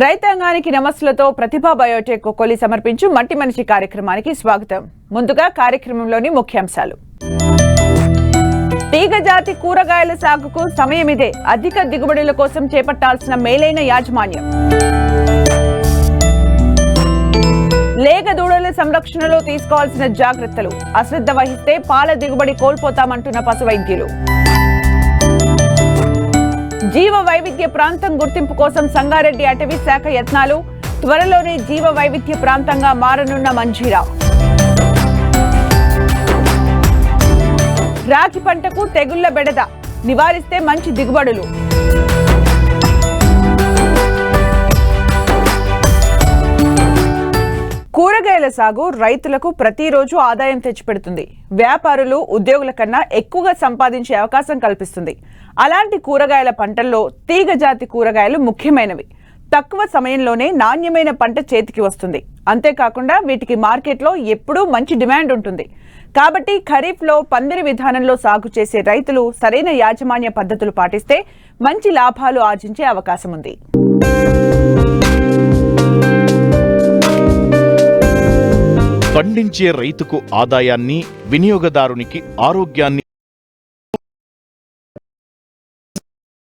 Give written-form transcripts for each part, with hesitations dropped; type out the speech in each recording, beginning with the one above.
రైతాంగానికి నమస్సులతో ప్రతిభా బయోటెక్ కొలి సమర్పించు మట్టి మనిషి కార్యక్రమానికి స్వాగతం. ముందుగా కార్యక్రమంలోని ముఖ్యాంశాలు. తీగజాతి కూరగాయల సాగుకు సమయమిదే. అధిక దిగుబడుల కోసం చేపట్టాల్సిన మేలైన యాజమాన్యం. లేగదూడల సంరక్షణలో తీసుకోవాల్సిన జాగ్రత్తలు. అశ్రద్ధ వహిస్తే పాల దిగుబడి కోల్పోతామంటున్న పశు వైద్యులు. జీవ వైవిధ్య ప్రాంతం గుర్తింపు కోసం సంగారెడ్డి అటవీ శాఖ యత్నాలు. త్వరలోనే జీవ వైవిధ్య ప్రాంతంగా మారనున్న మంజీరా. రాగి పంటకు తెగుళ్ల బెడద. నివారిస్తే మంచి దిగుబడులు. కూరగాయల సాగు రైతులకు ప్రతిరోజు ఆదాయం తెచ్చిపెడుతుంది. వ్యాపారులు ఉద్యోగుల కన్నా ఎక్కువగా సంపాదించే అవకాశం కల్పిస్తుంది. అలాంటి కూరగాయల పంటల్లో తీగజాతి కూరగాయలు ముఖ్యమైనవి. తక్కువ సమయంలోనే నాణ్యమైన పంట చేతికి వస్తుంది. అంతేకాకుండా వీటికి మార్కెట్లో ఎప్పుడూ మంచి డిమాండ్ ఉంటుంది. కాబట్టి ఖరీఫ్లో పందిరి విధానంలో సాగు చేసే రైతులు సరైన యాజమాన్య పద్ధతులు పాటిస్తే మంచి లాభాలు ఆర్జించే అవకాశం ఉంది. పండించే రైతుకు ఆదాయాన్ని, వినియోగదారునికి ఆరోగ్యాన్ని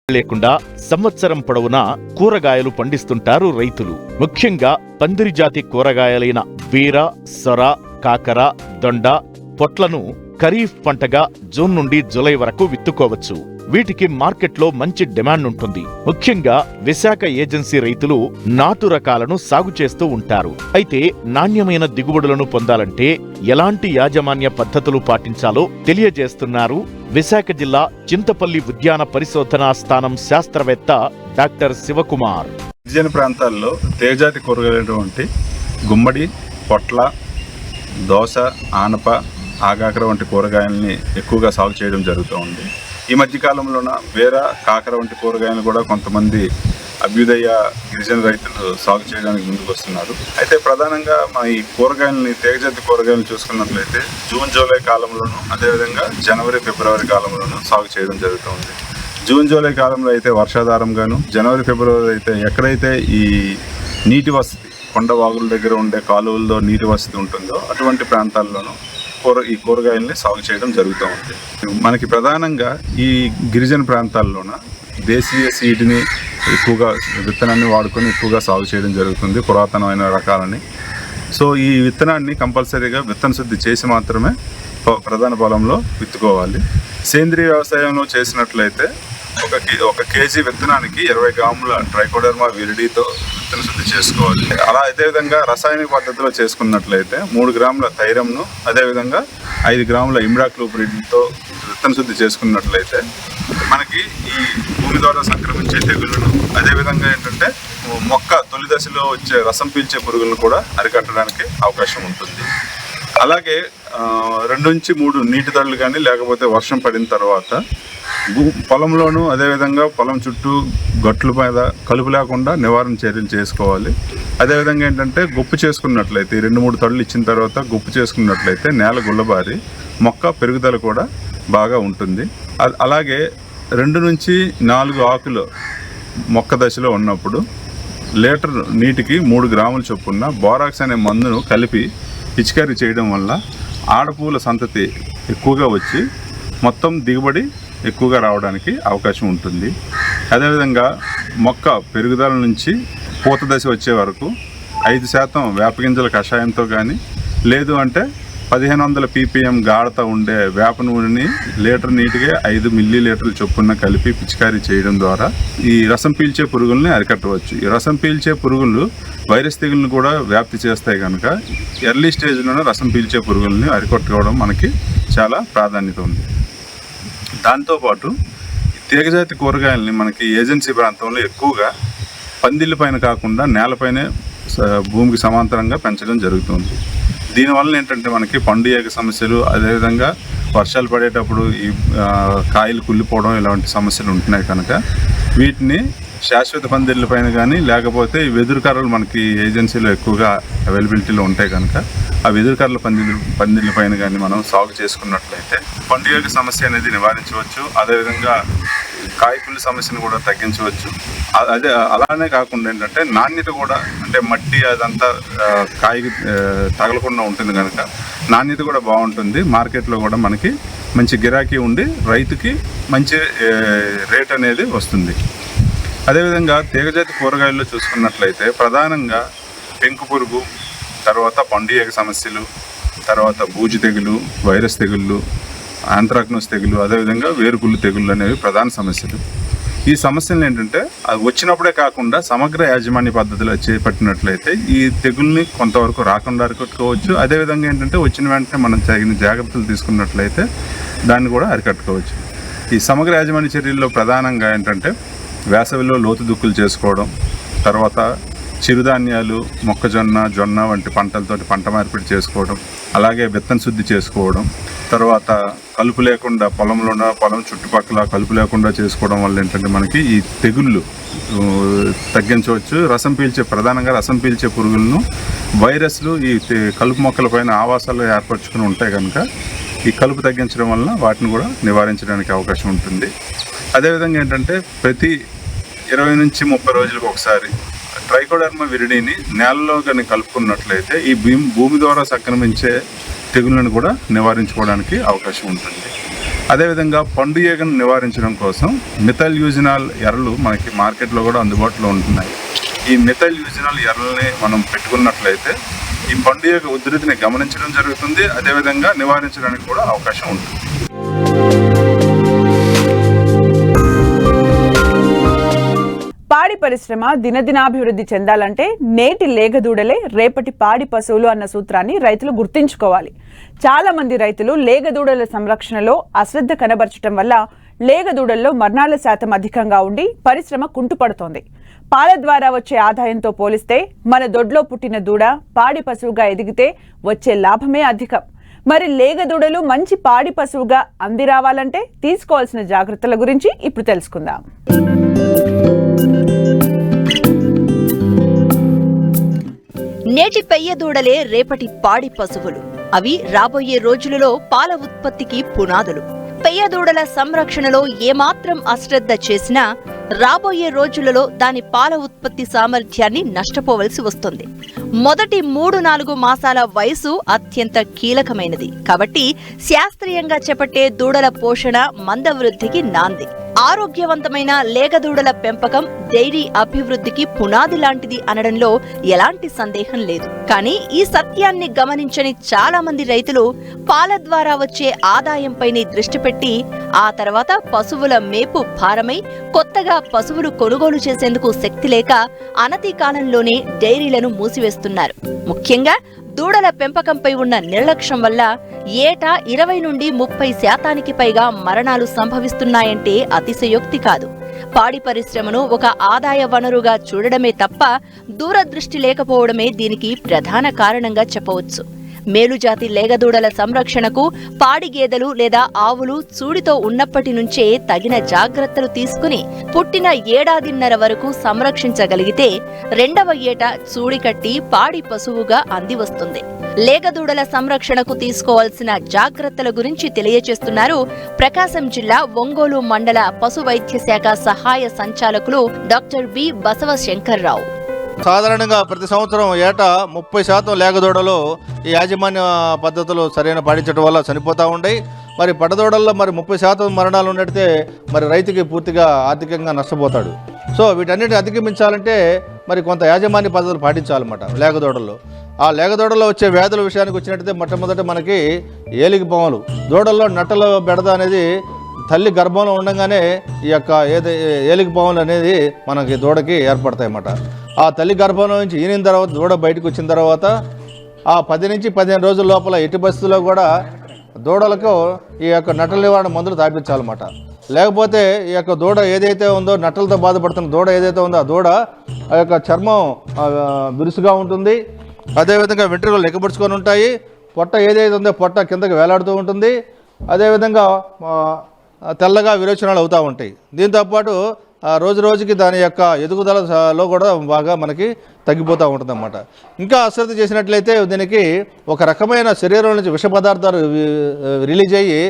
లేకుండా సంవత్సరం పొడవునా కూరగాయలు పండిస్తుంటారు రైతులు. ముఖ్యంగా పందిరి జాతి కూరగాయలైన బీర, సొర, కాకర, దొండ, పొట్లను ఖరీఫ్ పంటగా జూన్ నుండి జూలై వరకు విత్తుకోవచ్చు. వీటికి మార్కెట్లో మంచి డిమాండ్ ఉంటుంది. ముఖ్యంగా విశాఖ ఏజెన్సీ రైతులు నాటు రకాలను సాగు చేస్తూ ఉంటారు. అయితే నాణ్యమైన దిగుబడులను పొందాలంటే ఎలాంటి యాజమాన్య పద్ధతులు పాటించాలో తెలియజేస్తున్నారు విశాఖ జిల్లా చింతపల్లి ఉద్యాన పరిశోధనా స్థానం శాస్త్రవేత్త డాక్టర్ శివకుమార్. గిరిజన ప్రాంతాల్లో తేజాతి కూరగాయలటువంటి గుమ్మడి, పొట్ల, దోస, ఆనప, ఆగాకర వంటి కూరగాయలని ఎక్కువగా సాగు చేయడం జరుగుతూ ఉంది. ఈ మధ్యకాలంలోన బీర, కాకర వంటి కూరగాయలు కూడా కొంతమంది అభ్యుదయ గిరిజన రైతులు సాగు చేయడానికి ముందుకు వస్తున్నారు. అయితే ప్రధానంగా మన ఈ కూరగాయలని తీగజాతి కూరగాయలు చూసుకున్నట్లయితే జూన్ జూలై కాలంలోనూ, అదేవిధంగా జనవరి ఫిబ్రవరి కాలంలోనూ సాగు చేయడం జరుగుతుంది. జూన్ జూలై కాలంలో అయితే వర్షాధారంగాను, జనవరి ఫిబ్రవరి అయితే ఎక్కడైతే ఈ నీటి వసతి, కొండ వాగుల దగ్గర ఉండే కాలువల్లో నీటి వసతి ఉంటుందో అటువంటి ప్రాంతాల్లోనూ ఈ కూరగాయలని సాగు చేయడం జరుగుతూ ఉంది. మనకి ప్రధానంగా ఈ గిరిజన ప్రాంతాల్లోన దేశీయ సీడ్ని ఎక్కువగా, విత్తనాన్ని వాడుకొని ఎక్కువగా సాగు చేయడం జరుగుతుంది, పురాతనమైన రకాలని. సో ఈ విత్తనాన్ని కంపల్సరీగా విత్తన శుద్ధి చేసి మాత్రమే ప్రధాన పొలంలో విత్తుకోవాలి. సేంద్రీయ వ్యవసాయంలో చేసినట్లయితే ఒక కేజీ విత్తనానికి 20 గ్రాముల ట్రైకోడర్మా విరిడితో విత్తన శుద్ధి చేసుకోవాలి. అలా అదేవిధంగా రసాయనిక పద్ధతిలో చేసుకున్నట్లయితే 3 గ్రాముల థైరంను, అదేవిధంగా 5 గ్రాముల ఇమ్డాక్లోప్రిడ్తో విత్తన శుద్ధి చేసుకున్నట్లయితే మనకి ఈ భూమి ద్వారా సంక్రమించే తెగుళ్లను, అదేవిధంగా ఏంటంటే మొక్క తొలి దశలో వచ్చే రసం పీల్చే పురుగులను కూడా అరికట్టడానికి అవకాశం ఉంటుంది. అలాగే 2 నుంచి 3 నీటి తడులు కానీ లేకపోతే వర్షం పడిన తర్వాత పొలంలోనూ, అదేవిధంగా పొలం చుట్టూ గట్ల మీద కలుపు లేకుండా నివారణ చర్యలు చేసుకోవాలి. అదేవిధంగా ఏంటంటే గుప్పు చేసుకున్నట్లయితే 2-3 తడులు ఇచ్చిన తర్వాత గుప్పు చేసుకున్నట్లయితే నేల గుల్లబారి మొక్క పెరుగుదల కూడా బాగా ఉంటుంది. అలాగే 2 నుంచి 4 ఆకులు మొక్క దశలో ఉన్నప్పుడు లీటర్ నీటికి 3 గ్రాముల చొప్పున బోరాక్స్ అనే మందును కలిపి పిచికారీ చేయడం వల్ల ఆడపూల సంతతి ఎక్కువగా వచ్చి మొత్తం దిగుబడి ఎక్కువగా రావడానికి అవకాశం ఉంటుంది. అదేవిధంగా మొక్క పెరుగుదల నుంచి పూత దశ వచ్చే వరకు 5% వేపగింజల కషాయంతో కానీ, లేదు అంటే 1500 ppm గాఢత ఉండే వేప నూనెని లీటర్ నీటిగా 5 మిల్లీలీటర్ల చొప్పున కలిపి పిచికారీ చేయడం ద్వారా ఈ రసం పీల్చే పురుగుల్ని అరికట్టవచ్చు. ఈ రసం పీల్చే పురుగులు వైరస్ తెగులను కూడా వ్యాప్తి చేస్తాయి కనుక ఎర్లీ స్టేజ్లోనే రసం పీల్చే పురుగుల్ని అరికట్టుకోవడం మనకి చాలా ప్రాధాన్యత ఉంది. దాంతోపాటు తీగజాతి కూరగాయలని మనకి ఏజెన్సీ ప్రాంతంలో ఎక్కువగా పందిళ్ళ పైన కాకుండా నేలపైనే భూమికి సమాంతరంగా పెంచడం జరుగుతుంది. దీనివల్ల ఏంటంటే మనకి పండు ఏగ సమస్యలు, అదేవిధంగా వర్షాలు పడేటప్పుడు ఈ కాయలు కుళ్ళిపోవడం ఇలాంటి సమస్యలు ఉంటున్నాయి కనుక వీటిని శాశ్వత పందిళ్ళ పైన కానీ, లేకపోతే ఈ వెదురు కర్రలు మనకి ఏజెన్సీలో ఎక్కువగా అవైలబిలిటీలో ఉంటాయి కనుక ఆ వెదురు కర్రల పందిళ్ళ పైన కానీ మనం సాగు చేసుకున్నట్లయితే పండుగ సమస్య అనేది నివారించవచ్చు. అదేవిధంగా కాయకుల సమస్యను కూడా తగ్గించవచ్చు. అదే అలానే కాకుండా ఏంటంటే నాణ్యత కూడా, అంటే మట్టి అదంతా కాయకి తగలకుండా ఉంటుంది కనుక నాణ్యత కూడా బాగుంటుంది. మార్కెట్లో కూడా మనకి మంచి గిరాకీ ఉండి రైతుకి మంచి రేట్ అనేది వస్తుంది. అదేవిధంగా తీగజాతి కూరగాయల్లో చూసుకున్నట్లయితే ప్రధానంగా పెంకు పురుగు, తర్వాత పండుగ సమస్యలు, తర్వాత బూజు తెగులు, వైరస్ తెగుళ్ళు, ఆంత్రాక్నోస్ తెగులు, అదేవిధంగా వేరుకుళ్ళు తెగుళ్ళు అనేవి ప్రధాన సమస్యలు. ఈ సమస్యలు ఏంటంటే అది వచ్చినప్పుడే కాకుండా సమగ్ర యాజమాన్య పద్ధతిలో చేపట్టినట్లయితే ఈ తెగుల్ని కొంతవరకు రాకుండా అరికట్టుకోవచ్చు. అదేవిధంగా ఏంటంటే వచ్చిన వెంటనే మనం తగిన జాగ్రత్తలు తీసుకున్నట్లయితే దాన్ని కూడా అరికట్టుకోవచ్చు. ఈ సమగ్ర యాజమాన్య చర్యల్లో ప్రధానంగా ఏంటంటే వేసవిలో లోతు దుక్కులు చేసుకోవడం, తర్వాత చిరుధాన్యాలు, మొక్కజొన్న, జొన్న వంటి పంటలతోటి పంట మార్పిడి చేసుకోవడం, అలాగే విత్తన శుద్ధి చేసుకోవడం, తర్వాత కలుపు లేకుండా పొలం చుట్టుపక్కల కలుపు లేకుండా చేసుకోవడం వల్ల ఏంటంటే మనకి ఈ తెగుళ్ళు తగ్గించవచ్చు. ప్రధానంగా రసం పీల్చే పురుగులను, వైరస్లు ఈ కలుపు మొక్కల పైన ఆవాసాలు ఏర్పరచుకుని ఉంటాయి కనుక ఈ కలుపు తగ్గించడం వలన వాటిని కూడా నివారించడానికి అవకాశం ఉంటుంది. అదేవిధంగా ఏంటంటే ప్రతి 20 నుంచి 30 రోజులకు ఒకసారి ట్రైకోడర్మా విరిడిని నేలలో కానీ కలుపుకున్నట్లయితే ఈ భూమి ద్వారా సంక్రమించే తెగుళ్ళను కూడా నివారించుకోవడానికి అవకాశం ఉంటుంది. అదేవిధంగా పండు ఈగను నివారించడం కోసం మిథైల్ యూజినాల్ ఎర్రలు మనకి మార్కెట్లో కూడా అందుబాటులో ఉంటున్నాయి. ఈ మిథైల్ యూజినాల్ ఎర్రల్ని మనం పెట్టుకున్నట్లయితే ఈ పండు ఈగ ఉధృతిని గమనించడం జరుగుతుంది. అదేవిధంగా నివారించడానికి కూడా అవకాశం ఉంటుంది. పాడి పరిశ్రమ దినదినాభివృద్ధి చెందాలంటే నేటి లేగదూడలే రేపటి పాడి పశువులు అన్న సూత్రాన్ని రైతులు గుర్తుంచుకోవాలి. చాలా మంది రైతులు లేగదూడల సంరక్షణలో అశ్రద్ధ కనబరచడం వల్ల లేగదూడల్లో మరణాల శాతం అధికంగా ఉండి పరిశ్రమ కుంటుపడుతోంది. పాల ద్వారా వచ్చే ఆదాయంతో పోలిస్తే మన దొడ్లో పుట్టిన దూడ పాడి పశువుగా ఎదిగితే వచ్చే లాభమే అధికం. మరి లేగదూడలు మంచి పాడి పశువుగా అంది రావాలంటే తీసుకోవాల్సిన జాగ్రత్తల గురించి ఇప్పుడు తెలుసుకుందాం. నేటి పెయ్య దూడలే రేపటి పాడి పశువులు. అవి రాబోయే రోజులలో పాల ఉత్పత్తికి పునాదులు. పెయ్య దూడల సంరక్షణలో ఏమాత్రం అశ్రద్ధ చేసినా రాబోయే రోజులలో దాని పాల ఉత్పత్తి సామర్థ్యాన్ని నష్టపోవలసి వస్తుంది. మొదటి 3-4 మాసాల వయసు అత్యంత కీలకమైనది కాబట్టి శాస్త్రీయంగా చేపట్టే దూడల పోషణ మందవృద్ధికి నాంది. ఆరోగ్యవంతమైన లేగదూడల పెంపకం డైరీ అభివృద్ధికి పునాది లాంటిది అనడంలో ఎలాంటి సందేహం లేదు. కానీ ఈ సత్యాన్ని గమనించని చాలా మంది రైతులు పాల ద్వారా వచ్చే ఆదాయంపైనే దృష్టి పెట్టి ఆ తర్వాత పశువుల మేపు భారమై కొత్తగా పశువులు కొనుగోలు చేసేందుకు శక్తి లేక అనతి కాలంలోనే డైరీలను మూసివేస్తున్నారు. ముఖ్యంగా దూడల పెంపకంపై ఉన్న నిర్లక్ష్యం వల్ల ఏటా 20 నుండి 30% పైగా మరణాలు సంభవిస్తున్నాయంటే అతిశయోక్తి కాదు. పాడి పరిశ్రమను ఒక ఆదాయ వనరుగా చూడడమే తప్ప దూరదృష్టి లేకపోవడమే దీనికి ప్రధాన కారణంగా చెప్పవచ్చు. మేలుజాతి లేగదూడల సంరక్షణకు పాడి గేదెలు లేదా ఆవులు చూడితో ఉన్నప్పటి నుంచే తగిన జాగ్రత్తలు తీసుకుని పుట్టిన 1.5 ఏడాది వరకు సంరక్షించగలిగితే 2వ ఏట చూడి కట్టి పాడి పశువుగా అందివస్తుంది. లేగదూడల సంరక్షణకు తీసుకోవాల్సిన జాగ్రత్తల గురించి తెలియజేస్తున్నారు ప్రకాశం జిల్లా ఒంగోలు మండల పశు వైద్య శాఖ సహాయ సంచాలకులు డాక్టర్ బి బసవశంకర్రావు. సాధారణంగా ప్రతి సంవత్సరం ఏటా 30% లేగదూడలు ఈ యాజమాన్య పద్ధతులు సరైన పాటించడం వల్ల చనిపోతూ ఉన్నాయి. మరి పడదూడల్లో మరి 30% మరణాలు ఉన్నట్టే మరి రైతుకి పూర్తిగా ఆర్థికంగా నష్టపోతాడు. సో వీటన్నిటిని అధిగమించాలంటే మరి కొంత యాజమాన్య పద్ధతులు పాటించాలన్నమాట లేగదూడల్లో. ఆ లేగదూడల్లో వచ్చే వ్యాధుల విషయానికి వచ్చినట్టయితే మొట్టమొదటి మనకి ఏలికి పాములు. దూడల్లో నట్టల బెడద అనేది తల్లి గర్భంలో ఉండగానే ఈ యొక్క ఏలికి పాములు అనేది మనకి దూడకి ఏర్పడతాయి అన్నమాట. ఆ తల్లి గర్భంలో నుంచి ఈనిన తర్వాత దూడ బయటకు వచ్చిన తర్వాత ఆ 10 నుంచి 15 రోజుల లోపల ఎట్టి పరిస్థితుల్లో కూడా దూడలకు ఈ యొక్క నట్టల నివారణ మందులు తాపించాలన్నమాట. లేకపోతే ఈ యొక్క దూడ ఏదైతే ఉందో నట్టలతో బాధపడుతున్న దూడ ఏదైతే ఉందో ఆ దూడ ఆ యొక్క చర్మం బిరుసుగా ఉంటుంది. అదేవిధంగా వెంట్రుకలు ఎక్కబడుచుకొని ఉంటాయి. పొట్ట ఏదైతే ఉందో పొట్ట కిందకి వేలాడుతూ ఉంటుంది. అదేవిధంగా తెల్లగా విరోచనాలు అవుతూ ఉంటాయి. దీంతోపాటు రోజు రోజుకి దాని యొక్క ఎదుగుదలలో కూడా బాగా మనకి తగ్గిపోతూ ఉంటుందన్నమాట. ఇంకా అశ్రద్ధ చేసినట్లయితే దీనికి ఒక రకమైన శరీరం నుంచి విష పదార్థాలు రిలీజ్ అయ్యి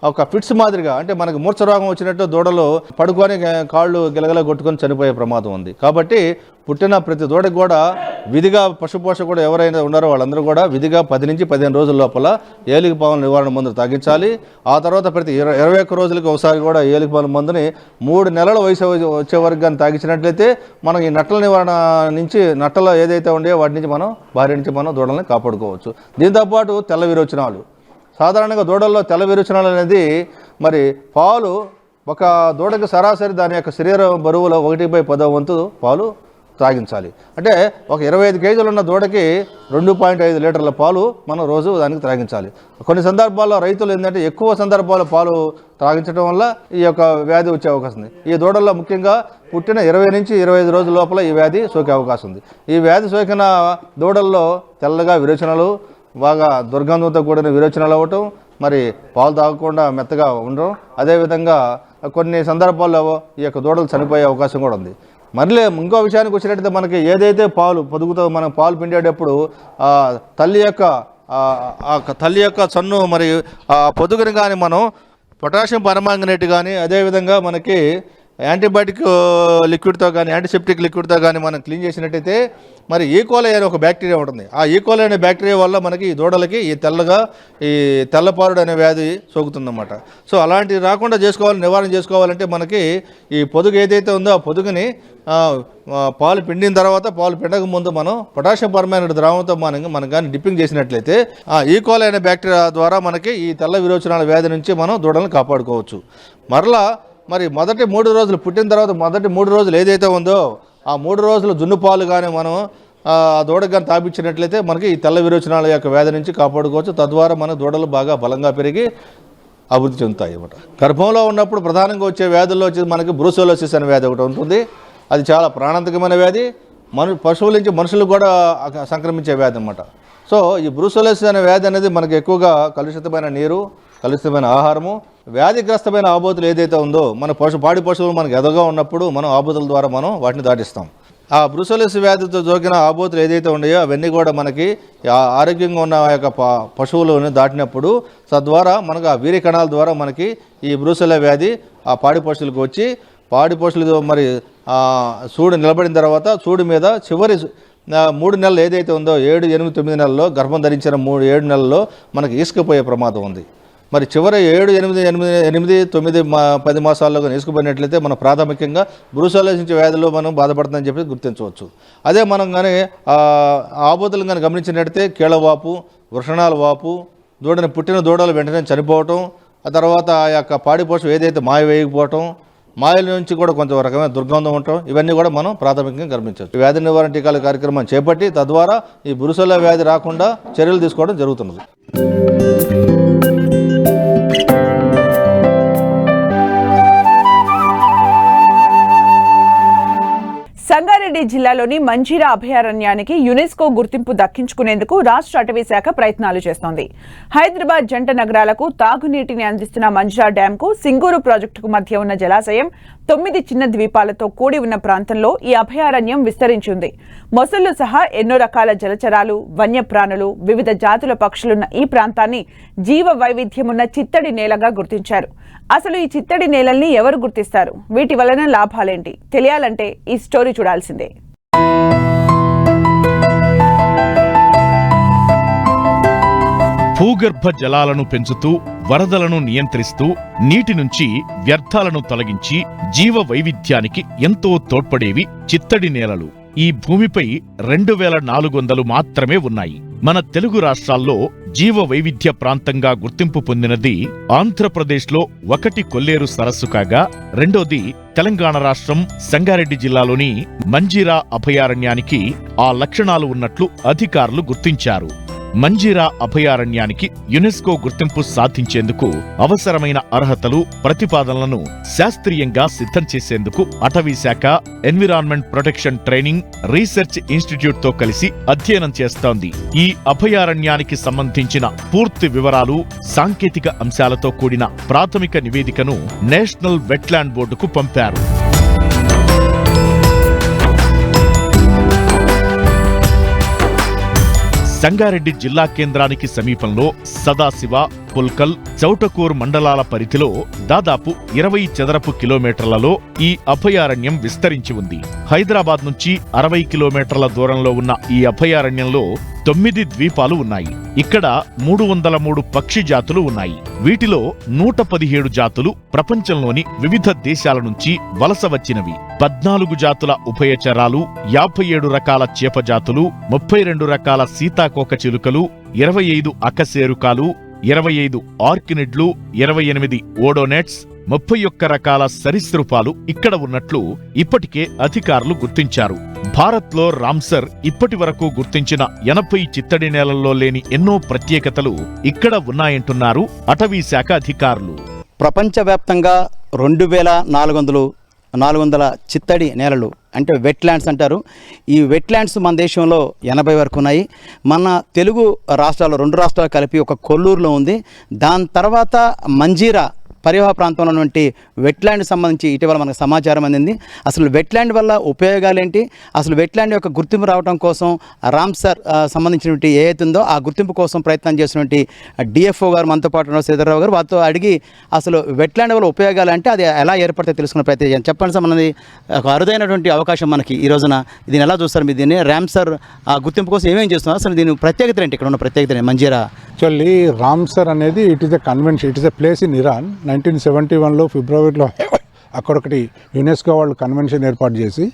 ఒక ఫిట్స్ మాదిరిగా, అంటే మనకు మూర్ఛ రోగం వచ్చినట్టు దూడలు పడుకొని కాళ్ళు గిలగల కొట్టుకొని చనిపోయే ప్రమాదం ఉంది. కాబట్టి పుట్టిన ప్రతి దూడకి కూడా విధిగా పశుపోషకుడు ఎవరైనా ఉన్నారో వాళ్ళందరూ కూడా విధిగా 10 నుంచి 15 రోజుల లోపల ఏలికపాముల నివారణ మందులు తాగించాలి. ఆ తర్వాత ప్రతి 21 రోజులకి ఒకసారి కూడా ఏలికపాముల మందుని 3 నెలల వయసు వచ్చే వరకు కానీ తాగించినట్లయితే మనం ఈ నట్టల నివారణ నుంచి, నట్టలు ఏదైతే ఉండేవో వాటి నుంచి మనం బారి నుంచి మనం దూడల్ని కాపాడుకోవచ్చు. దీంతోపాటు తెల్ల విరోచనాలు, సాధారణంగా దూడల్లో తెల్ల విరోచనాలు అనేది మరి పాలు ఒక దూడకి సరాసరి దాని యొక్క శరీర బరువులో 1/10 వంతు పాలు త్రాగించాలి. అంటే ఒక 25 కేజీలు ఉన్న దూడకి 2.5 లీటర్ల పాలు మనం రోజు దానికి త్రాగించాలి. కొన్ని సందర్భాల్లో రైతులు ఏంటంటే ఎక్కువ సందర్భాల్లో పాలు త్రాగించడం వల్ల ఈ యొక్క వ్యాధి వచ్చే అవకాశం ఉంది. ఈ దూడల్లో ముఖ్యంగా పుట్టిన 20 నుంచి 25 రోజుల లోపల ఈ వ్యాధి సోకే అవకాశం ఉంది. ఈ వ్యాధి సోకిన దూడల్లో తెల్లగా విరోచనాలు, బాగా దుర్గంధంతో కూడిన విరోచనాలు అవ్వటం, మరి పాలు తాగకుండా మెత్తగా ఉండడం, అదేవిధంగా కొన్ని సందర్భాల్లో ఈ యొక్క దూడలు చనిపోయే అవకాశం కూడా ఉంది. మళ్ళీ ఇంకో విషయానికి వచ్చినట్టయితే మనకి ఏదైతే పాలు పొదుగుతో మనం పాలు పిండేటప్పుడు తల్లి యొక్క చన్ను మరి పొదుగుని కానీ మనం పొటాషియం పరమాంగనేట్ కానీ, అదేవిధంగా మనకి యాంటీబయాటిక్ లిక్విడ్తో కానీ, యాంటీసెప్టిక్ లిక్విడ్తో కానీ మనం క్లీన్ చేసినట్టయితే మరి ఈకోలై అనే ఒక బ్యాక్టీరియా ఉంటుంది. ఆ ఈకోలై అనే బ్యాక్టీరియా వల్ల మనకి ఈ దూడలకి ఈ తెల్లపారుడు అనే వ్యాధి సోకుతుందన్నమాట. సో అలాంటివి రాకుండా నివారణ చేసుకోవాలంటే మనకి ఈ పొదుగు ఏదైతే ఉందో ఆ పొదుగుని పాలు పిండిన తర్వాత, పాలు పిండక ముందు మనం పొటాషియం పర్మాంగనేట్ ద్రావంతో మనం కానీ డిప్పింగ్ చేసినట్లయితే ఆ ఈకోలై అనే బ్యాక్టీరియా ద్వారా మనకి ఈ తెల్ల విరోచనాల వ్యాధి నుంచి మనం దూడలను కాపాడుకోవచ్చు. మరలా మరి మొదటి 3 రోజులు పుట్టిన తర్వాత మొదటి 3 రోజులు ఏదైతే ఉందో ఆ 3 రోజులు జున్ను పాలు కానీ మనం ఆ దూడకు కానీ తాపించినట్లయితే మనకి ఈ తెల్ల విరోచనాల యొక్క వ్యాధి నుంచి కాపాడుకోవచ్చు. తద్వారా మన దూడలు బాగా బలంగా పెరిగి అభివృద్ధి చెందుతాయి అన్నమాట. గర్భంలో ఉన్నప్పుడు ప్రధానంగా వచ్చే వ్యాధుల్లో వచ్చి మనకి బ్రూసెలోసిస్ అనే వ్యాధి ఒకటి ఉంటుంది. అది చాలా ప్రాణాంతకమైన వ్యాధి, పశువుల నుంచి మనుషులకు కూడా సంక్రమించే వ్యాధి అన్నమాట. సో ఈ బ్రూసెలోసిస్ అనే వ్యాధి అనేది మనకి ఎక్కువగా కలుషితమైన నీరు, కలుషితమైన ఆహారము, వ్యాధిగ్రస్తమైన ఆబోతులు ఏదైతే ఉందో మన పాడి పశువులు మనకు ఎదగా ఉన్నప్పుడు మనం ఆబోతుల ద్వారా మనం వాటిని దాటిస్తాం. ఆ బ్రూసెలోసిస్ వ్యాధితో సోకిన ఆబోతులు ఏదైతే ఉన్నాయో అవన్నీ కూడా మనకి ఆరోగ్యంగా ఉన్న ఆ యొక్క పశువులను దాటినప్పుడు తద్వారా మనకు ఆ వీర్య కణాల ద్వారా మనకి ఈ బ్రూసెలోసిస్ వ్యాధి ఆ పాడి పశువులకు వచ్చి పాడి పశువులు మరి సూడు నిలబడిన తర్వాత సూడు మీద చివరి 3 నెలలు ఏదైతే ఉందో 7, 8, 9 నెలల్లో గర్భం ధరించిన 7 నెలల్లో మనకి ఇసుకపోయే ప్రమాదం ఉంది. మరి చివరి 7, 8, 9, 10 మాసాల్లో కానీ ఇసుకుపోయినట్లయితే మనం ప్రాథమికంగా బ్రూసెలోసిస్ వ్యాధిలో మనం బాధపడుతుందని చెప్పి గుర్తించవచ్చు. అదే మనం కానీ ఆబోతులను కానీ గమనించినట్లయితే కీళ్ళవాపు, వృషణాల వాపు, పుట్టిన దూడలు వెంటనే చనిపోవటం, ఆ తర్వాత ఆ యొక్క పాడి పశువు ఏదైతే మాయ వేయకపోవటం, మాయల నుంచి కూడా కొంత రకమైన దుర్గంధం ఉండటం, ఇవన్నీ కూడా మనం ప్రాథమికంగా గమనించవచ్చు. వ్యాధి నివారణ టీకాల కార్యక్రమాన్ని చేపట్టి తద్వారా ఈ బ్రూసెలోసిస్ వ్యాధి రాకుండా చర్యలు తీసుకోవడం జరుగుతున్నది. సంగారెడ్డి జిల్లాలోని మంజీరా అభయారణ్యానికి యునెస్కో గుర్తింపు దక్కించుకునేందుకు రాష్ట్ర అటవీ శాఖ ప్రయత్నాలు చేస్తోంది. హైదరాబాద్ జంట నగరాలకు తాగునీటిని అందిస్తున్న మంజీరా డ్యాంకు, సింగూరు ప్రాజెక్టుకు మధ్య ఉన్న జలాశయం, 9 చిన్న ద్వీపాలతో కూడి ఉన్న ప్రాంతంలో ఈ అభయారణ్యం విస్తరించి ఉంది. మొసళ్లు సహా ఎన్నో రకాల జలచరాలు, వన్యప్రాణులు, వివిధ జాతుల పక్షులున్న ఈ ప్రాంతాన్ని జీవ వైవిధ్యమున్న చిత్తడి నేలగా గుర్తించారు. అసలు ఈ చిత్తడి నేలల్ని ఎవరు గుర్తిస్తారు? వీటి వలన లాభాలేంటి? తెలియాలంటే ఈ స్టోరీ చూడాల్సిందే. భూగర్భ జలాలను పెంచుతూ, వరదలను నియంత్రిస్తూ, నీటి నుంచి వ్యర్థాలను తొలగించి జీవ వైవిధ్యానికి ఎంతో తోడ్పడేవి చిత్తడి నేలలు. ఈ భూమిపై 2400 మాత్రమే ఉన్నాయి. మన తెలుగు రాష్ట్రాల్లో జీవ వైవిధ్య ప్రాంతంగా గుర్తింపు పొందినది ఆంధ్రప్రదేశ్లో 1 కొల్లేరు సరస్సు కాగా, రెండోది తెలంగాణ రాష్ట్రం సంగారెడ్డి జిల్లాలోని మంజీరా అభయారణ్యానికి ఆ లక్షణాలు ఉన్నట్లు అధికారులు గుర్తించారు. మంజీరా అభయారణ్యానికి యునెస్కో గుర్తింపు సాధించేందుకు అవసరమైన అర్హతలు, ప్రతిపాదనలను శాస్త్రీయంగా సిద్ధం చేసేందుకు అటవీ శాఖ environment protection training research institute తో కలిసి అధ్యయనం చేస్తోంది. ఈ అభయారణ్యానికి సంబంధించిన పూర్తి వివరాలు, సాంకేతిక అంశాలతో కూడిన ప్రాథమిక నివేదికను నేషనల్ వెట్లాండ్ బోర్డుకు పంపారు. సంగారెడ్డి జిల్లా కేంద్రానికి సమీపంలో సదాశివ, పుల్కల్, చౌటకూర్ మండలాల పరిధిలో దాదాపు 20 చదరపు కిలోమీటర్లలో ఈ అభయారణ్యం విస్తరించి ఉంది. హైదరాబాద్ నుంచి 60 కిలోమీటర్ల దూరంలో ఉన్న ఈ అభయారణ్యంలో 9 ద్వీపాలు ఉన్నాయి. ఇక్కడ 303 పక్షి జాతులు ఉన్నాయి. వీటిలో 117 జాతులు ప్రపంచంలోని వివిధ దేశాల నుంచి వలస వచ్చినవి. 14 జాతుల ఉభయచరాలు, 57 రకాల చేప జాతులు, 32 రకాల సీతాకోక చిలుకలు, 25 అకశేరుకాలు, 25 ఆర్కినిడ్లు, 28 ఓడోనెట్స్, 31 రకాల సరీసృపాలు ఇక్కడ ఉన్నట్లు ఇప్పటికే అధికారులు గుర్తించారు. భారత్లో రామ్సర్ ఇప్పటి వరకు గుర్తించిన 80 చిత్తడి నేలల్లో లేని ఎన్నో ప్రత్యేకతలు ఇక్కడ ఉన్నాయంటున్నారు అటవీ శాఖ అధికారులు. ప్రపంచవ్యాప్తంగా 2400 చిత్తడి నేలలు అంటే వెట్లాండ్స్ అంటారు. ఈ వెట్లాండ్స్ మన దేశంలో 80 వరకు ఉన్నాయి. మన తెలుగు రాష్ట్రాలు 2 రాష్ట్రాలు కలిపి ఒక కొల్లూరులో ఉంది. దాని తర్వాత మంజీరా పరివాహ ప్రాంతంలో ఉన్నటువంటి వెట్లాండ్ సంబంధించి ఇటీవల మనకు సమాచారం అందింది. అసలు వెట్లాండ్ వల్ల ఉపయోగాలు ఏంటి, అసలు వెట్లాండ్ యొక్క గుర్తింపు రావడం కోసం రామ్సర్ సంబంధించినటువంటి ఏదైతుందో ఆ గుర్తింపు కోసం ప్రయత్నం చేసినటువంటి డిఎఫ్ఓ గారు మనతో పాటు ఉన్న శ్రీధర్రావు గారు, వారితో అడిగి అసలు వెట్లాండ్ వల్ల ఉపయోగాలు అంటే అది ఎలా ఏర్పడితే తెలుసుకునే ప్రయత్నం చేయాలి. చెప్పండి సార్, మనది ఒక అరుదైనటువంటి అవకాశం మనకి ఈ రోజున. దీన్ని ఎలా చూస్తారు మీరు? దీన్ని రామ్సర్ ఆ గుర్తింపు కోసం ఏమేమి చేస్తున్నారు, అసలు దీని ప్రత్యేకత ఏంటి, ఇక్కడ ఉన్న ప్రత్యేకత మంజీరా? యాక్చువల్లీ రామ్సర్ అనేది it is a convention, it is a place in Iran. 1971లో ఫిబ్రవరిలో అక్కడొకటి యునెస్కో వాళ్ళు కన్వెన్షన్ ఏర్పాటు చేసి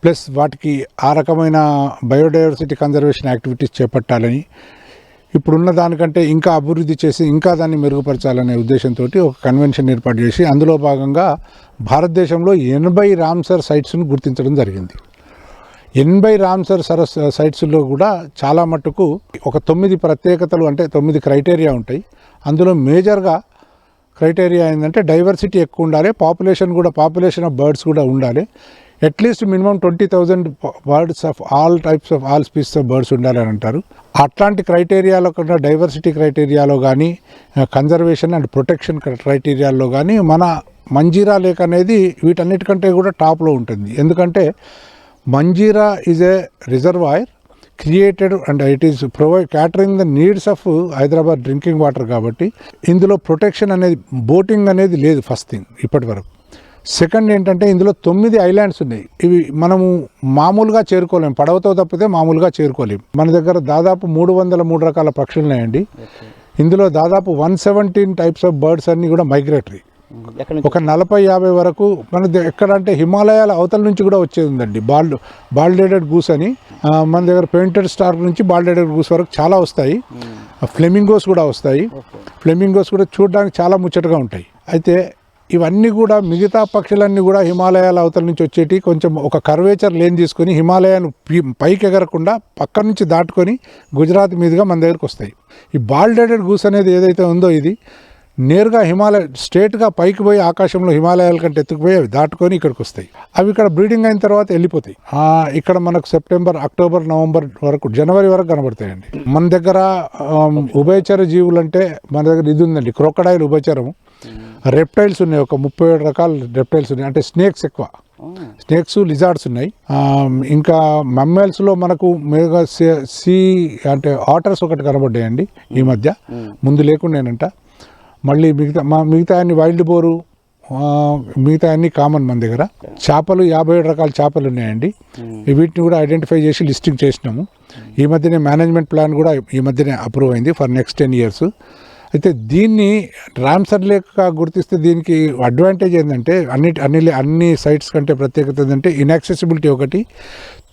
ప్లస్ వాటికి ఆ రకమైన బయోడైవర్సిటీ కన్జర్వేషన్ యాక్టివిటీస్ చేపట్టాలని, ఇప్పుడున్న దానికంటే ఇంకా అభివృద్ధి చేసి ఇంకా దాన్ని మెరుగుపరచాలనే ఉద్దేశంతో ఒక కన్వెన్షన్ ఏర్పాటు చేసి అందులో భాగంగా భారతదేశంలో 80 రామ్సర్ సైట్స్ను గుర్తించడం జరిగింది. 80 రామ్సర్ సైట్స్లో కూడా చాలా మట్టుకు ఒక 9 ప్రత్యేకతలు అంటే 9 క్రైటీరియా ఉంటాయి. అందులో మేజర్గా క్రైటీరియా ఏంటంటే డైవర్సిటీ ఎక్కువ ఉండాలి, పాపులేషన్ ఆఫ్ బర్డ్స్ కూడా ఉండాలి. At least minimum 20,000 birds of all types of all species of birds ఉండాలి అని అంటారు. అట్లాంటి క్రైటీరియాలో కన్నా డైవర్సిటీ క్రైటీరియాలో కానీ కన్జర్వేషన్ అండ్ ప్రొటెక్షన్ క్రైటీరియాలో కానీ మన మంజీరా లేక్ అనేది వీటన్నిటికంటే కూడా టాప్లో ఉంటుంది. ఎందుకంటే Manjira is a reservoir created and it is catering the needs of Hyderabad drinking water. కాబట్టి ఇందులో ప్రొటెక్షన్ అనేది, బోటింగ్ అనేది లేదు ఫస్ట్ థింగ్ ఇప్పటి వరకు. సెకండ్ ఏంటంటే ఇందులో 9 ఐలాండ్స్ ఉన్నాయి. ఇవి మనము మామూలుగా చేరుకోలేము, పడవతో తప్పితే మామూలుగా చేరుకోలేము. మన దగ్గర దాదాపు 303 రకాల పక్షులు ఉన్నాయండి. ఇందులో దాదాపు 117 టైప్స్ ఆఫ్ బర్డ్స్ అన్నీ కూడా మైగ్రేటరీ. ఒక 40-50 వరకు మన ఎక్కడ అంటే హిమాలయాల అవతల నుంచి కూడా వచ్చేది ఉందండి. బాల్డెడెడ్ గూస్ అని మన దగ్గర పెయింటెడ్ స్టార్ నుంచి బాల్డెడెడ్ గూస్ వరకు చాలా వస్తాయి. ఫ్లెమింగోస్ కూడా వస్తాయి. ఫ్లెమింగోస్ కూడా చూడడానికి చాలా ముచ్చటగా ఉంటాయి. అయితే ఇవన్నీ కూడా మిగతా పక్షులన్నీ కూడా హిమాలయాల అవతల నుంచి వచ్చేటి కొంచెం ఒక కర్వేచర్ లేన్ తీసుకొని హిమాలయాన్ని పైకి ఎగరకుండా పక్క నుంచి దాటుకొని గుజరాత్ మీదుగా మన దగ్గరకు వస్తాయి. ఈ బాల్డెడెడ్ గూస్ అనేది ఏదైతే ఉందో ఇది నేరుగా హిమాలయ స్ట్రేట్గా పైకి పోయి ఆకాశంలో హిమాలయాల కంటే ఎత్తుకుపోయి అవి దాటుకొని ఇక్కడికి వస్తాయి. అవి ఇక్కడ బ్రీడింగ్ అయిన తర్వాత వెళ్ళిపోతాయి. ఇక్కడ మనకు సెప్టెంబర్, అక్టోబర్, నవంబర్ వరకు, జనవరి వరకు కనబడతాయండి. మన దగ్గర ఉభయచర జీవులు అంటే మన దగ్గర ఇది ఉందండి, క్రోకడైల్ ఉభయచరము. రెప్టైల్స్ ఉన్నాయి, ఒక 37 రకాల రెప్టైల్స్ ఉన్నాయి. అంటే స్నేక్స్ ఎక్కువ, స్నేక్స్, లిజార్డ్స్ ఉన్నాయి. ఇంకా మమ్మల్స్లో మనకు మెగా సీ అంటే ఆటర్స్ ఒకటి కనబడ్డాయండి ఈ మధ్య, ముందు లేకుండానంట. మళ్ళీ మిగతా అన్ని వైల్డ్ బోరు, మిగతా అన్ని కామన్ మన దగ్గర. చేపలు 57 రకాల చేపలు ఉన్నాయండి. వీటిని కూడా ఐడెంటిఫై చేసి లిస్టింగ్ చేసినాము. ఈ మధ్యనే మేనేజ్మెంట్ ప్లాన్ కూడా ఈ మధ్యనే అప్రూవ్ అయింది ఫర్ నెక్స్ట్ 10 years. అయితే దీన్ని రామ్సర్ లేక్గా గుర్తిస్తే దీనికి అడ్వాంటేజ్ ఏంటంటే అన్ని సైట్స్ కంటే ప్రత్యేకత ఏంటంటే ఇన్యాక్సెసిబిలిటీ ఒకటి.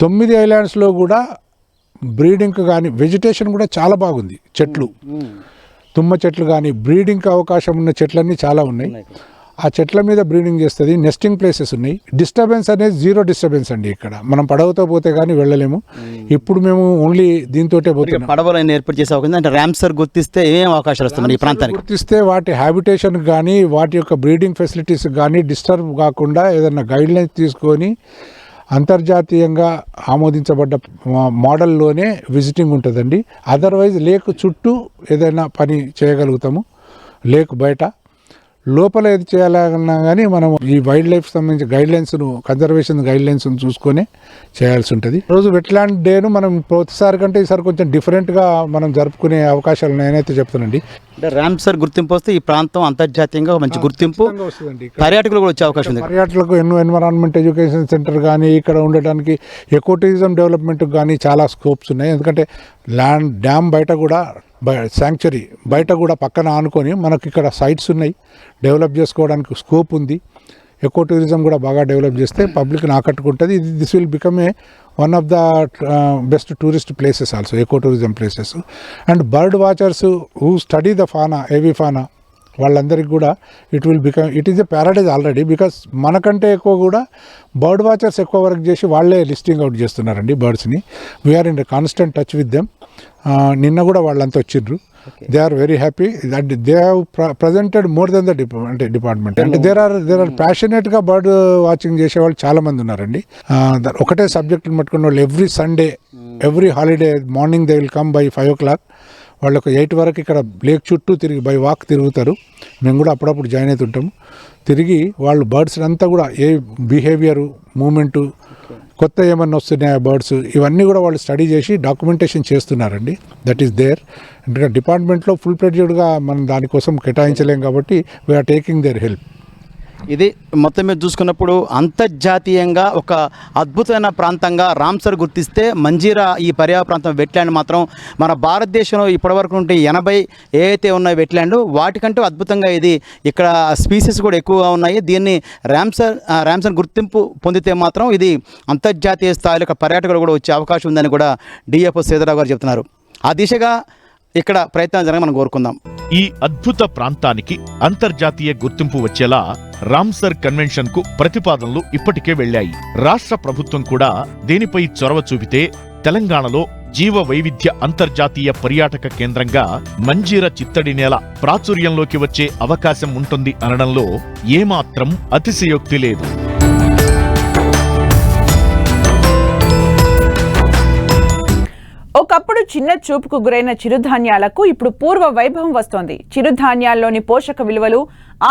9 ఐలాండ్స్లో కూడా బ్రీడింగ్ కానీ వెజిటేషన్ కూడా చాలా బాగుంది. చెట్లు, తుమ్మ చెట్లు కానీ బ్రీడింగ్కి అవకాశం ఉన్న చెట్లన్నీ చాలా ఉన్నాయి. ఆ చెట్ల మీద బ్రీడింగ్ చేస్తుంది. నెస్టింగ్ ప్లేసెస్ ఉన్నాయి. డిస్టర్బెన్స్ అనేది 0 డిస్టర్బెన్స్ అండి. ఇక్కడ మనం పడవతో పోతే కానీ వెళ్ళలేము. ఇప్పుడు మేము ఓన్లీ దీంతోటే పోతున్నాం. పడవలు ఏర్పాటు చేసే అవకాశం అంటే రామ్సర్ గుర్తిస్తే ఏం అవకాశాలు వస్తాయి ఈ ప్రాంతానికి? గుర్తిస్తే వాటి హ్యాబిటేషన్ కానీ వాటి యొక్క బ్రీడింగ్ ఫెసిలిటీస్ కానీ డిస్టర్బ్ కాకుండా ఏదైనా గైడ్ లైన్స్ తీసుకొని అంతర్జాతీయంగా ఆమోదించబడ్డ మోడల్లోనే విజిటింగ్ ఉంటుందండి. అదర్వైజ్ లేక్ చుట్టూ ఏదైనా పని చేయగలుగుతాము. లేక్ బయట లోపల ఏది చేయాలన్నా కానీ మనం ఈ వైల్డ్ లైఫ్ సంబంధించిన గైడ్లైన్స్ను కన్జర్వేషన్ గైడ్లైన్స్ను చూసుకొని చేయాల్సి ఉంటుంది. రోజు వెట్లాండ్ డేను మనం ప్రతిసారి కంటే ఈసారి కొంచెం డిఫరెంట్గా మనం జరుపుకునే అవకాశాలు నేనైతే చెప్తానండి. అంటే రామ్సర్ గుర్తింపు వస్తే ఈ ప్రాంతం అంతర్జాతీయంగా మంచి గుర్తింపు వస్తుందండి. పర్యాటకులు కూడా వచ్చే అవకాశం ఉంది. పర్యాటకులకు ఎన్విరాన్మెంట్ ఎడ్యుకేషన్ సెంటర్ కానీ ఇక్కడ ఉండడానికి ఎకో టూరిజం డెవలప్మెంట్కి కానీ చాలా స్కోప్స్ ఉన్నాయి. ఎందుకంటే డ్యామ్ బయట కూడా శాంక్చురీ బయట కూడా పక్కన ఆనుకొని మనకి ఇక్కడ సైట్స్ ఉన్నాయి, డెవలప్ చేసుకోవడానికి స్కోప్ ఉంది. ఎకో టూరిజం కూడా బాగా డెవలప్ చేస్తే పబ్లిక్ని ఆకట్టుకుంటుంది. This will become a one of the best tourist places also, eco tourism places. And bird watchers who study the fauna, avifauna, వాళ్ళందరికీ కూడా it is a paradise already. Because మనకంటే ఎక్కువ కూడా బర్డ్ వాచర్స్ ఎక్కువ work చేసి వాళ్ళే listing out చేస్తున్నారండి బర్డ్స్ని. We're in constant touch with them. నిన్న కూడా వాళ్ళంతా వచ్చిండ్రు. They are very happy that they have presented more than the department. అంటే దేర్ ఆర్ ప్యాషనేట్గా బర్డ్ వాచింగ్ చేసేవాళ్ళు చాలా మంది ఉన్నారండి. ఒకటే సబ్జెక్ట్ని పట్టుకున్న వాళ్ళు every Sunday, every holiday morning they will come by 5 o'clock. వాళ్ళకు 8 వరకు ఇక్కడ లేక్ చుట్టూ తిరిగి బై వాక్ తిరుగుతారు. మేము కూడా అప్పుడప్పుడు జాయిన్ అవుతుంటాము. తిరిగి వాళ్ళు బర్డ్స్ అంతా కూడా ఏ బిహేవియరు, మూమెంటు, కొత్త ఏమన్నా వస్తున్నాయా బర్డ్స్, ఇవన్నీ కూడా వాళ్ళు స్టడీ చేసి డాక్యుమెంటేషన్ చేస్తున్నారండి. That is there. ఎందుకంటే డిపార్ట్మెంట్లో ఫుల్ ప్లెడ్జ్డ్గా మనం దానికోసం కేటాయించలేం కాబట్టి వీఆర్ టేకింగ్ దేర్ హెల్ప్. ఇది మొత్తం మీద చూసుకున్నప్పుడు అంతర్జాతీయంగా ఒక అద్భుతమైన ప్రాంతంగా రామ్సర్ గుర్తిస్తే మంజీరా ఈ పర్యావరణ ప్రాంతం వెట్లాండ్ మాత్రం మన భారతదేశంలో ఇప్పటివరకు ఉంటే 80 ఏవైతే ఉన్నాయి వెట్లాండ్ వాటికంటూ అద్భుతంగా ఇది ఇక్కడ స్పీసీస్ కూడా ఎక్కువగా ఉన్నాయి. దీన్ని రామ్సర్ గుర్తింపు పొందితే మాత్రం ఇది అంతర్జాతీయ స్థాయిలో పర్యాటకులు కూడా వచ్చే అవకాశం ఉందని కూడా డిఎఫ్ఓ సేదరావు గారు చెప్తున్నారు. ఆ దిశగా ఇక్కడ ప్రయత్నాలు జరగ మనం కోరుకుందాం. ఈ అద్భుత ప్రాంతానికి అంతర్జాతీయ గుర్తింపు వచ్చేలా రామ్సర్ కన్వెన్షన్ కు ప్రతిపాదనలు ఇప్పటికే వెళ్లాయి. రాష్ట్ర ప్రభుత్వం కూడా దీనిపై చొరవ చూపితే తెలంగాణలో జీవ వైవిధ్య అంతర్జాతీయ పర్యాటక కేంద్రంగా మంజీర చిత్తడి నేల ప్రాచుర్యంలోకి వచ్చే అవకాశం ఉంటుంది అనడంలో ఏమాత్రం అతిశయోక్తి లేదు. ఒకప్పుడు చిన్న చూపుకు గురైన చిరుధాన్యాలకు ఇప్పుడు పూర్వ వైభవం వస్తోంది. చిరుధాన్యాల్లోని పోషక విలువలు,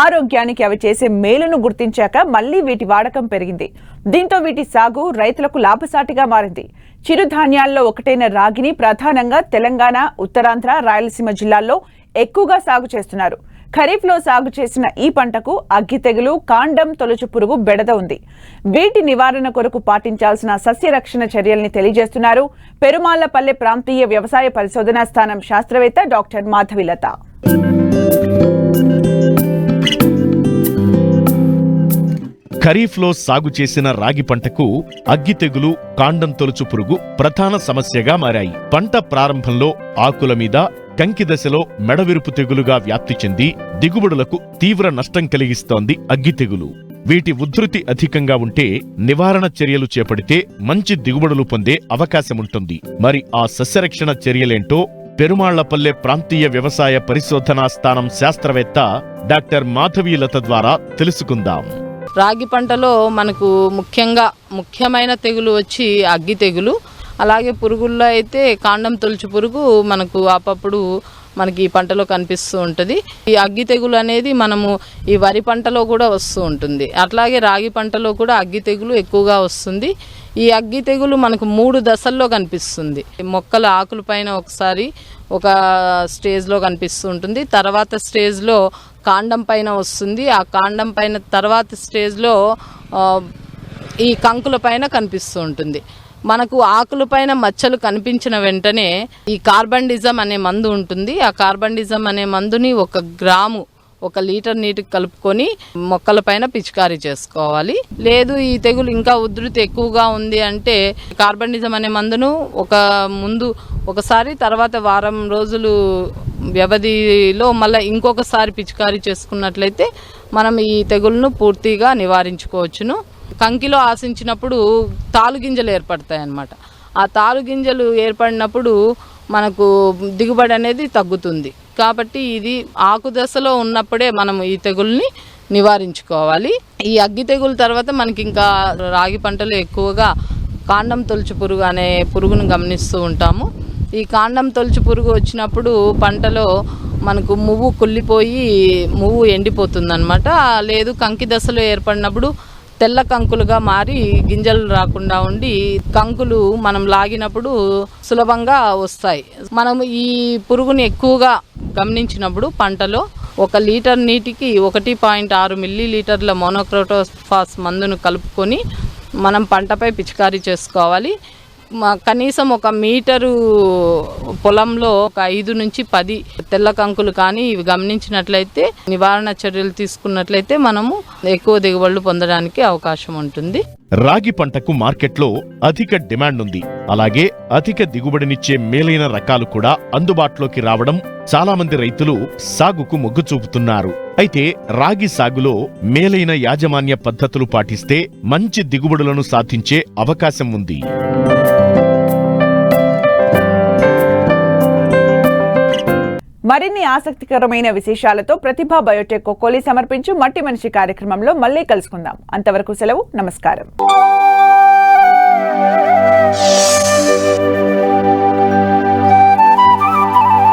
ఆరోగ్యానికి అవి చేసే మేలును గుర్తించాక మళ్లీ వీటి వాడకం పెరిగింది. దీంతో వీటి సాగు రైతులకు లాభసాటిగా మారింది. చిరుధాన్యాల్లో ఒకటైన రాగిని ప్రధానంగా తెలంగాణ, ఉత్తరాంధ్ర, రాయలసీమ జిల్లాల్లో ఎక్కువగా సాగు చేస్తున్నారు. ఖరీఫ్లో సాగు చేసిన ఈ పంటకు అగ్గి తెగులు, కాండం తొలుచు పురుగు బెడద ఉంది. వీటి నివారణ కొరకు పాటించాల్సిన సస్యరక్షణ చర్యల్ని తెలియజేస్తున్నారు పెరుమాళ్లపల్లె ప్రాంతీయ వ్యవసాయ పరిశోధనా స్థానం శాస్త్రవేత్త డాక్టర్ మాధవిలత. ఖరీఫ్లో సాగు చేసిన రాగి పంటకు అగ్గి తెగులు, కాండం తొలుచు పురుగు ప్రధాన సమస్యగా మారాయి. పంట ప్రారంభంలో ఆకుల మీద, కంకి దశలో మెడవిరుపు తెగులుగా వ్యాప్తి చెంది దిగుబడులకు తీవ్ర నష్టం కలిగిస్తోంది అగ్గి తెగులు. వీటి ఉధృతి అధికంగా ఉంటే నివారణ చర్యలు చేపడితే మంచి దిగుబడులు పొందే అవకాశముంటుంది. మరి ఆ సస్యరక్షణ చర్యలేంటో పెరుమాళ్లపల్లె ప్రాంతీయ వ్యవసాయ పరిశోధనా స్థానం శాస్త్రవేత్త డాక్టర్ మాధవీలత ద్వారా తెలుసుకుందాం. రాగి పంటలో మనకు ముఖ్యమైన తెగులు వచ్చి అగ్గి తెగులు. అలాగే పురుగుల్లో అయితే కాండం తొలుచు పురుగు మనకు అప్పుడు మనకి ఈ పంటలో కనిపిస్తూ ఉంటుంది. ఈ అగ్గి తెగులు అనేది మనము ఈ వరి పంటలో కూడా వస్తూ ఉంటుంది. అట్లాగే రాగి పంటలో కూడా అగ్గి తెగులు ఎక్కువగా వస్తుంది. ఈ అగ్గి తెగులు మనకు 3 దశల్లో కనిపిస్తుంది. మొక్కల ఆకుల పైన ఒకసారి ఒక స్టేజ్లో కనిపిస్తూ ఉంటుంది. తర్వాత స్టేజ్లో కాండం పైన వస్తుంది. ఆ కాండం పైన తర్వాత స్టేజ్లో ఈ కంకుల పైన కనిపిస్తూ ఉంటుంది. మనకు ఆకుల పైన మచ్చలు కనిపించిన వెంటనే ఈ కార్బండిజం అనే మందు ఉంటుంది. ఆ కార్బండిజం అనే మందుని 1 గ్రాము 1 లీటర్ నీటికి కలుపుకొని మొక్కల పైన పిచికారీ చేసుకోవాలి. లేదు ఈ తెగులు ఇంకా ఉధృతి ఎక్కువగా ఉంది అంటే కార్బండిజం అనే మందును ముందు ఒకసారి, తర్వాత వారం రోజులు వ్యవధిలో మళ్ళీ ఇంకొకసారి పిచికారీ చేసుకున్నట్లయితే మనం ఈ తెగులను పూర్తిగా నివారించుకోవచ్చును. కంకిలో ఆశించినప్పుడు తాలుగింజలు ఏర్పడతాయి అన్నమాట. ఆ తాలుగింజలు ఏర్పడినప్పుడు మనకు దిగుబడి అనేది తగ్గుతుంది. కాబట్టి ఇది ఆకు దశలో ఉన్నప్పుడే మనం ఈ తెగుల్ని నివారించుకోవాలి. ఈ అగ్గి తెగులు తర్వాత మనకి ఇంకా రాగి పంటలో ఎక్కువగా కాండం తొలుచు పురుగు అనే పురుగును గమనిస్తూ ఉంటాము. ఈ కాండం తొలుచు పురుగు వచ్చినప్పుడు పంటలో మనకు మువ్వు కుళ్ళిపోయి మువ్వు ఎండిపోతుందన్నమాట. లేదు కంకి దశలో ఏర్పడినప్పుడు తెల్ల కంకులుగా మారి గింజలు రాకుండా ఉండి కంకులు మనం లాగినప్పుడు సులభంగా వస్తాయి. మనం ఈ పురుగుని ఎక్కువగా గమనించినప్పుడు పంటలో 1 లీటర్ నీటికి 1.6 మిల్లీలీటర్ల మోనోక్రోటోఫాస్ మందును కలుపుకొని మనం పంటపై పిచికారీ చేసుకోవాలి. కనీసం 1 మీటరు పొలంలో 5 నుంచి 10 తెల్ల కంకులు కానీ ఇవి గమనించినట్లయితే నివారణ చర్యలు తీసుకున్నట్లయితే మనము ఎక్కువ దిగుబడులు పొందడానికి అవకాశం ఉంటుంది. రాగి పంటకు మార్కెట్లో అధిక డిమాండ్ ఉంది. అలాగే అధిక దిగుబడినిచ్చే మేలైన రకాలు కూడా అందుబాటులోకి రావడం చాలా మంది రైతులు సాగుకు మొగ్గు చూపుతున్నారు. అయితే రాగి సాగులో మేలైన యాజమాన్య పద్ధతులు పాటిస్తే మంచి దిగుబడులను సాధించే అవకాశం ఉంది. మరిన్ని ఆసక్తికరమైన విశేషాలతో ప్రతిభా బయోటెక్ కొకోలి సమర్పించు మట్టి మనిషి కార్యక్రమంలో మళ్ళీ కలుసుకుందాం. అంతవరకు సెలవు, నమస్కారం.